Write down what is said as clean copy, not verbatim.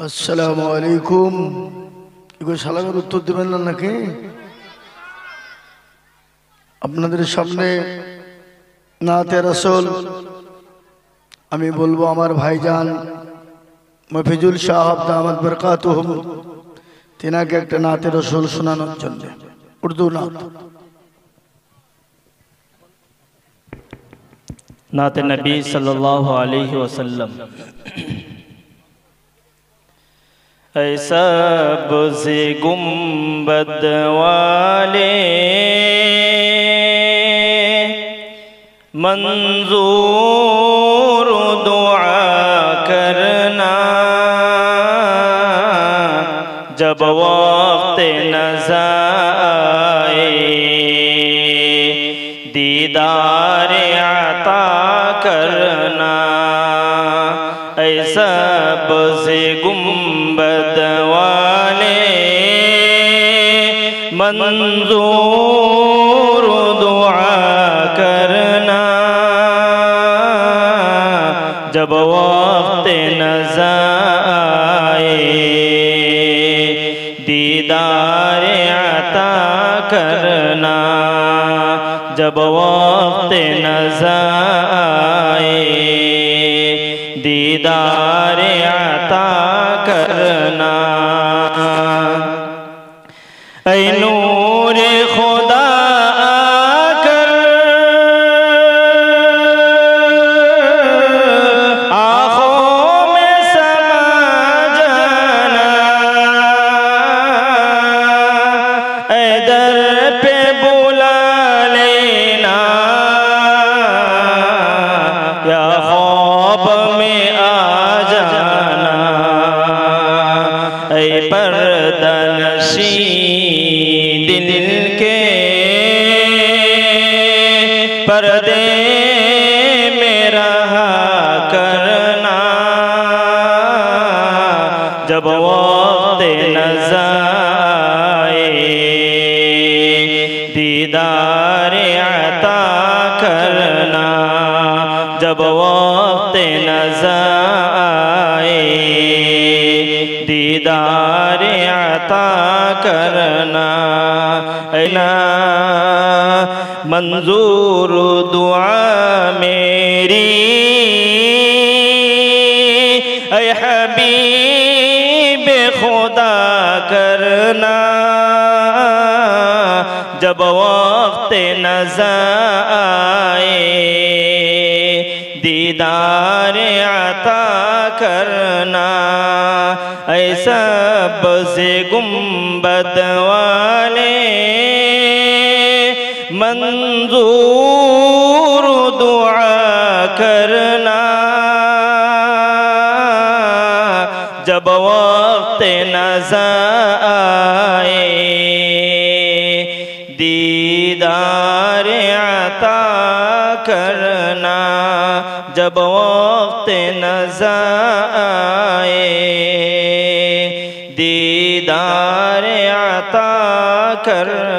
আসসালামু আলাইকুম। এগুলো সালামের উত্তর দেবেন না নাকি? আপনাদের সামনে নাতে রাসূল আমি বলবো আমার ভাইজান মফিজুল সাহেব দামাত বরকাতুহুম তিনাকে একটা নাতে রাসূল শোনানোর জন্য উর্দু নাত। नाते नबी सल्लल्लाहु अलैहि वसल्लम। ऐसा बुज़े गुंबद वाले मंजूर दुआ करना जब वक्त नज़र आए दीदार आता करना। ऐसा बुज़े गुंबद वाले मंजूर दुआ करना जब वक्त नज़र आए दीदार आता करना जब वक्त नज़र आए दीदार आता करना। ऐ नूर खुदा आकर आँखों में समा जाना। ऐ दर पे बुला लेना या ख्वाब में आ जाना। ऐ पर्दा नशी दिल के पर्दे में रहा करना जब वक्त नज़र आए दीदार आता करना जब वक्त नज़र आए दीदार आता करना। ऐना मंजूर दुआ मेरी ऐ हबीब खुदा करना जब वक्त नज़र आए दीदार आता करना। ऐसा बुज़े गुंबद वाले मंजूर दुआ करना जब वक्त नज़र आए दीदार आता करना जब वक्त नज़र आए दीदार आता करना।